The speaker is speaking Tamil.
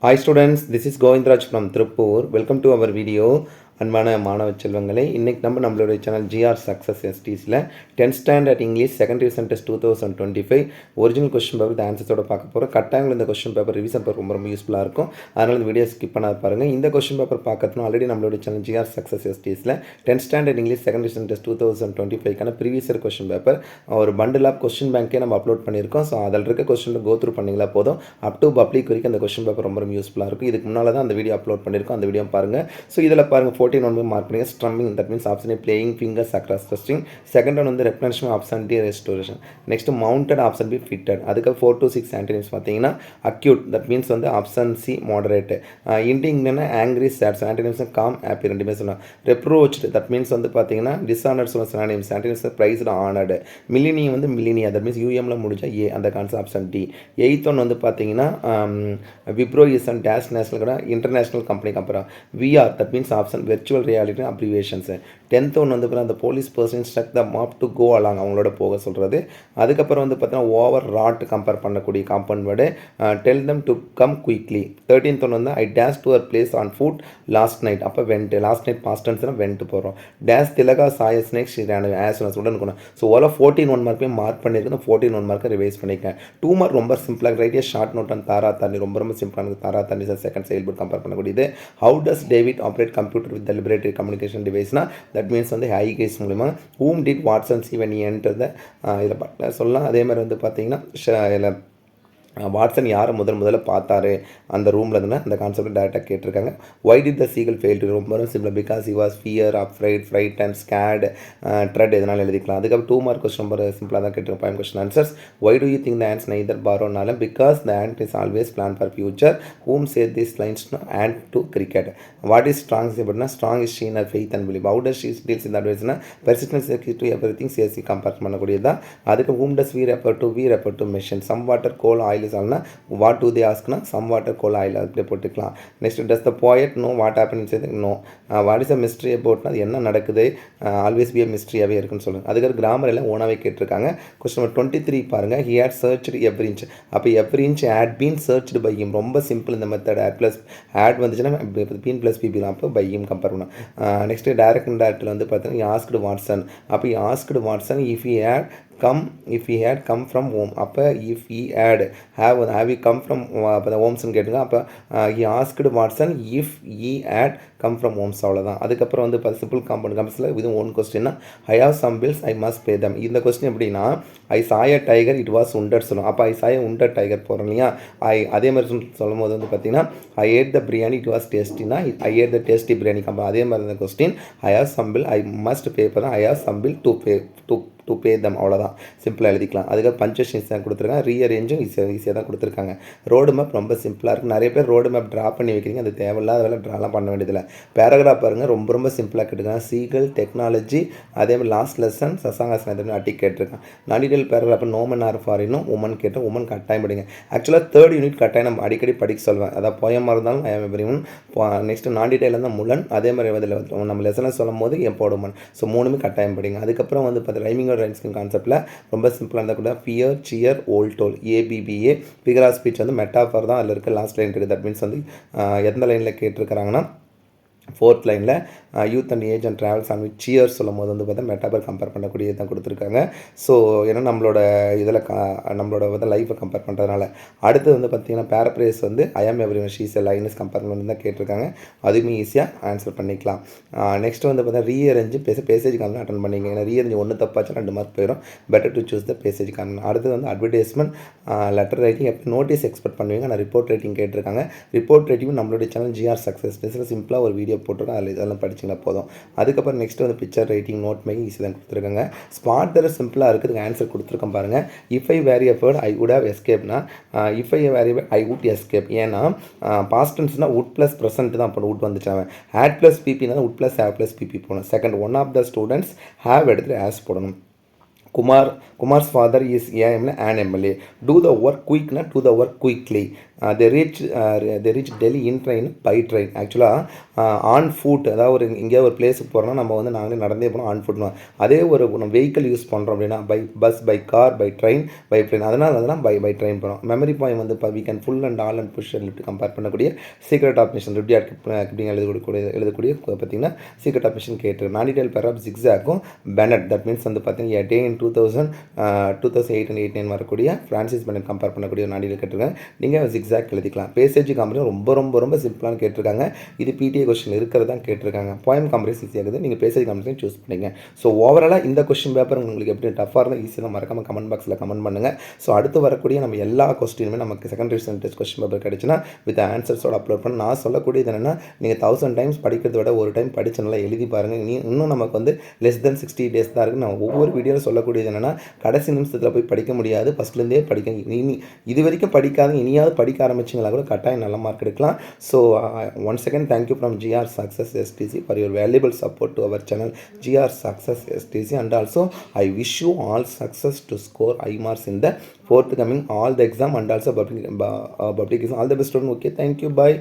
Hi students, this is Govindraj from Tripur. Welcome to our video. அன்பான மாணவ செல்வங்களே, இன்றைக்கி நம்மளுடைய சேனல் ஜிஆர் சக்ஸஸ் எஸ்டிஸில் 10th standard English second division test 2025 original question paper with ஆன்சர்ஸோட பார்க்க போகிறோம். கட்டாயங்கள் இந்த கொஸ்டின் பேப்பர் ரிவிஷன் பேப்பர் ரொம்ப யூஸ்ஃபுல்லாக இருக்கும். அதனால் இந்த வீடியோ ஸ்கிப் பண்ணாத பாருங்கள். இந்த கொஸ்டின் பேப்பர் பார்க்கறதுனா ஆல்ரெடி நம்மளுடைய சேனல் ஜிஆர் சக்ஸஸ் எஸ்டிஸில் 10th standard English second division test 2025க்கான ப்ரீவியஸ் இயர் கொஸ்டின் பேப்பர் ஒரு பண்டில் ஆஃப் கொஸ்டின் பேங்க்கே நம்ம அப்லோட் பண்ணியிருக்கோம். ஸோ அதில் இருக்க கொஸ்டின் கோ த்ரூ பண்ணிங்களா போதும். அப் டு பப்ளிக் வரைக்கும் அந்த கொஸ்டின் பேப்பர் ரொம்ப யூஸ்ஃபுல்லாக இருக்கும். இதுக்கு முன்னால் தான் அந்த வீடியோ அப்லோட் பண்ணியிருக்கோம். அந்த வீடியோ பாருங்கள். ஸோ இதில் பாருங்கள் 14 மார்க் பண்ணி strumming, that means option A playing fingers across the string. Second one வந்து replenishment, option D restoration. Next mounted, option B fitted. அதுக்கு 4 to 6 antonyms பார்த்தீங்கன்னா acute, that means வந்து option C moderate. Indignant, angry, sad, antonyms calm, happy ரெண்டுமே சொல்லலாம். Reproached, that means வந்து பார்த்தீங்கன்னா dishonored சொல்ல synonyms, antonyms praised, honored. Millennium வந்து millennia, that means UMல முடிஞ்சா A அந்த concept option D. Eighth one வந்து பார்த்தீங்கன்னா Wipro is and dash national கூட இன்டர்நேஷனல் கம்பெனிக்கு அப்புறம் VR, that means option virtual reality abbreviations. 10th ஒன்று வந்து பார்த்தீங்கன்னா அந்த police person instruct the mob to go along அவங்களோட போக சொல்கிறது. அதுக்கப்புறம் வந்து பார்த்தீங்கன்னா ஓவர் ராட் கம்பேர் பண்ணக்கூடிய compound word tell them to come quickly. 13th ஒன்று வந்து I dash to our place on foot last night. அப்போ வெண்ட் லாஸ்ட் நைட் பாஸ்ட் டென்ஸ்னா வெண்ட் போகிறோம். டேஷ் திலகா சாய ஸ்னேக்ஸ் ஆஸ் உடன் இருக்கணும். ஸோ ஓவரால் 14 1 மார்க்குமே மார்க் பண்ணியிருக்கேன். 14 1 மார்க்கை ரிவைஸ் பண்ணியிருக்கேன். 2 மார்க் ரொம்ப சிம்பிளாக ரைட்டியா ஷார்ட் நோட் அண்ட் தாரா தண்ணி ரொம்ப சிம்பிளானது. தாரா தண்ணி சார் செகண்ட் செயல்பட்டு கம்பேர் பண்ணக்கூடியது. How does David operate computer with deliberative communication டிவைஸ்னா தட் மீன்ஸ் வந்து ஹை கேஸ் மூலிமா whom did Watson see when he entered the இதில் சொல்லலாம். அதே மாதிரி வந்து பார்த்தீங்கன்னா வாட்சன் யாரை முதல்ல பார்த்தாரு அந்த ரூமில் இருந்தால் அந்த கான்செப்ட் டேரெக்டாக கேட்டிருக்காங்க. Why did the seagull fail to ரொம்ப simple because he was fear afraid fright and scared dread எதனால் எழுதிக்கலாம். அதுக்கப்புறம் 2 மார்க் கொஸ்டின் ரொம்ப சிம்பிளாக தான் கேட்டிருக்கோம். Point question answers. Why do you think the ants neither பாரோனாலும் because the ant is always plan for future. Whom said this lines ant to cricket. What is strong அப்படின்னா strong is sheen faith and believe. How does she deals இந்த அட்வைஸ்னா persistence to everything CSC compare பண்ணக்கூடியது தான். அதுக்கு whom does we refer to machine some water coal oil is ஆல்னா what do they ask na some water coal oil அப்படியே போட்டுக்கலாம். Next does the poet know what happened inside no what is a mystery about அது என்ன நடக்குது ஆல்வேஸ் பி a mysteryயாகவே இருக்குன்னு சொல்லுங்கள். அதுக்கு கிராமர் எல்லாம் ஓனாவே கேட்டிருக்காங்க. கொஸ்டின் நம்பர் 23 பாருங்கள். he had searched every inch. அப்போ every inch had been searched by him. ரொம்ப சிம்பிள் இந்த மெத்தட். add ப்ளஸ் ஆட் வந்துச்சுன்னா பீன் ப்ளஸ் பிபி தான். அப்போ பை him கம்பேர் பண்ணலாம். நெக்ஸ்ட்டு டைரக்ட் அண்ட் டைரக்டில் வந்து பார்த்தீங்கன்னா ஆஸ்க்டு வாட்சன். அப்போ asked Watson if he had come from home. அப்போ if he had have you come from அப்போ ஹோம்ஸ்ன்னு கேட்டுங்க. அப்போ he asked Watson if he had come from homes. அவ்வளோதான். அதுக்கப்புறம் வந்து இப்போ சிம்பிள் காம்பவுண்ட் கம்பஸில் இது ஓன் கொஸ்டின்னா I have some bills I must pay them. இந்த கொஸ்டின் எப்படின்னா ஐ சாய டைகர் இட் வாஸ் உண்டட் சொல்லும். அப்போ ஐ சாய உண்டட் டைகர் போகிறோம் இல்லையா. அதே மாதிரி சொல்லும் போது வந்து பார்த்தீங்கன்னா I ate the biryani it was டேஸ்டினா I ate the tasty biryani கம்பா. அதே மாதிரி இந்த question I have some bill I must pay பண்ண I have some bill to pay them. அவ்வளோதான். சிம்பிளாக எழுதிக்கலாம். அதுக்கு பஞ்சேஷன்ஸ் தான் கொடுத்துருக்காங்க. ரீஅரேஞ்சும் ஈஸியாக தான் கொடுத்துருக்காங்க. ரோடு மேப் ரொம்ப சிம்பிளாக இருக்குது. நிறைய பேர் ரோடு மேப் ட்ரா பண்ணி வைக்கிறீங்க. அது தேவையில்லாத வேலை ட்ராலாம் பண்ண வேண்டியதில்லை. பேராகிராஃப் பாருங்கள். ரொம்ப சிம்பிளாக கேட்டுருக்காங்க. சீகல் டெக்னாலஜி அதே மாதிரி லாஸ்ட் லெசன் சசாங்காசன் எதுவுமே அட்டி கேட்டிருக்காங்க. நாடிடல் பேராகிராஃப் நோமன் ஆர் ஃபாரினும் உமன் கேட்டோம். உமன் கட்டாயம் படிங்க. ஆக்சுவலாக 3rd யூனிட் கட்டாயம் நம்ம அடிக்கடி படிக்க சொல்வேன். அதாவது போயமாக இருந்தாலும் ஐ எம் எவ்ரிவன். நெக்ஸ்ட்டு நாடிடையில் இருந்தால் முலன். அதே மாதிரி அதில் நம்ம லெசனில் சொல்லும் போது எப்போடுமன். ஸோ 3மே கட்டாயம் படிங்க. அதுக்கப்புறம் வந்து பார்த்து ரைமிங் ரைம்ஸ்கின் கான்செப்ட்டில் ரொம்ப சிம்பிளாக இருந்தால் கூட fear cheer old told ABBA figure of speech வந்து மெட்டாஃபர் தான் அதில் இருக்க லாஸ்ட் லைன் இருக்குது. தட் மீன்ஸ் வந்து எந்த லைனில் கேட்டிருக்கிறாங்கன்னா 4th லைனில் youth and age and travels and with cheers சொல்லும் போது வந்து பார்த்தா மெட்டாபர் கம்பேர் பண்ணக்கூடியது தான் கொடுத்துருக்காங்க. ஸோ ஏன்னா நம்மளோட இதில் நம்மளோட வந்து லைஃப்பை கம்பேர் பண்ணுறதுனால. அடுத்து வந்து பார்த்திங்கன்னா பேரப்ரேஸ் வந்து ஐ ஆம் எவ்ரி ஒன் ஷீஸ் லைனஸ் கம்பேர் பண்ணி தான் கேட்டிருக்காங்க. அதுவுமே ஈஸியாக ஆன்சர் பண்ணிக்கலாம். நெக்ஸ்ட் வந்து பார்த்தா ரீஅரேஞ்சு பேசேஜ் காரணம் அட்டன் பண்ணிங்க. ஏன்னா ரீஅரேஞ்சு 1 தப்பாச்சும் 2 மார்க் போயிடும். Better to choose the passage காரணம். அடுத்து வந்து அட்வர்டைஸ்மெண்ட் லெட்டர் ரைட்டிங் எப்போ நோட்டீஸ் எக்ஸ்பெக்ட் பண்ணுவீங்க. நான் ரிப்போர்ட் ரைட்டிங் கேட்டிருக்காங்க. ரிப்போர்ட் ரைட்டிங் நம்மளுடைய சேனல் ஜிஆர் சக்ஸஸ் டெஸ்ட்டில் சிம்பிளாக ஒரு வீடியோ போட்டிருக்கோம். அதில் இதெல்லாம் படிச்சிங்கன்னா போதும். அதுக்கப்புறம் நெக்ஸ்ட் வந்து picture writing note making easy தான் கொடுத்துருக்காங்க. ஸ்பாட் தர சிம்பிளாக இருக்குது. ஆன்சர் கொடுத்துருக்கோம் பாருங்கள். If I vary effort I would have எஸ்கேப்னா if I vary I would escape. ஏன்னா பாஸ்ட் டென்ஸ்னால் வுட் ப்ளஸ் ப்ரெசென்ட் தான் போடணும். வுட் வந்துச்சாங்க. ஆட் ப்ளஸ் பிபினா would plus have plus PP போடணும். Second one of the students have எடுத்துகிட்டு ஆஸ் போடணும். Kumar's father is an MLA. Do the work quick, not do the work quickly. they reach Delhi in train by train. ஆக்சுவலாக ஆன் ஃபுட், அதாவது ஒரு எங்கேயாவது ஒரு பிளேஸுக்கு போகிறோம்னா நம்ம வந்து நாங்களே நடந்தே போகிறோம் ஆன் ஃபுட்னுவோம். அதே ஒரு நம்ம வெஹிக்கிள் யூஸ் பண்ணுறோம் அப்படின்னா by bus, by car, by train, by plane, அதெல்லாம் பை ட்ரெயின் போகிறோம். மெமரி பாயிண்ட் வந்து இப்போ we can pull and all and push and lift compare பண்ணக்கூடிய secret of mission Rudyard Kipling எழுதக்கூடிய பார்த்தீங்கன்னா சீக்ரெட் ஆஃப் மிஷன் கேட்டு மேண்டிடல் பெராப் ஜிக்ஸாக்கும் பெனட், தட் மீன்ஸ் வந்து பார்த்தீங்கன்னா டே இன் 2008 and 2009 வரக்கூடிய ஃப்ரான்சிஸ் பெனட் கம்பேர் பண்ணக்கூடிய நாடியில் கேட்டிருக்காங்க. நீங்கள் ஜிக்ஸாக் எழுதிக்கலாம். பேசேஜ் காம்பரி ரொம்ப சிம்பிளான கேட்டிருக்காங்க. இது பிடிஏ கொஸ்டின் இருக்கிறதா கேட்டிருக்காங்க. போயம் காம்பரிஸ் ஈஸியாகுது, நீங்கள் பேசேஜ் காம்பரிஸ் சூஸ் பண்ணிங்க. ஸோ ஓவராலாக இந்த கொஸ்டின் பேப்பர் உங்களுக்கு எப்படி டஃப்பாக இருந்தால் ஈஸியாக தான் மறக்காம கமெண்ட் பாக்ஸில் கமெண்ட் பண்ணுங்கள். ஸோ அடுத்து வரக்கூடிய நம்ம எல்லா கொஸ்டினுமே நமக்கு செகண்டரி சென்டென்ஸ் கொஸ்டின் பேப்பர் கிடச்சுன்னா வித் ஆன்சர்ஸோட அப்லோட் பண்ண. நான் சொல்லக்கூடியது என்னென்னா, நீங்கள் 1000 டைம்ஸ் படிக்கிறத விட ஒரு டைம் படித்து நல்லா எழுதி பாருங்கள். இன்னும் நமக்கு வந்து லெஸ் தென் 60 days தான் இருக்குது. நான் ஒவ்வொரு வீடியோவில் சொல்லக்கூடியது என்னென்னா, கடைசி நிமிஷத்தில் போய் படிக்க முடியாது, ஃபஸ்ட்லேருந்தே படிக்க. இது வரைக்கும் படிக்காத இனியாவது படிக்க ஆரம்பிச்சிங்களா கூட கட்டாயம் நல்ல மார்க் எடுக்கலாம். So once again thank you from GR Success STC for your valuable support to our channel GR Success STC, and also I wish you all success to score high marks in the forthcoming all the exam and also public exam. All the best students. Okay, thank you, bye.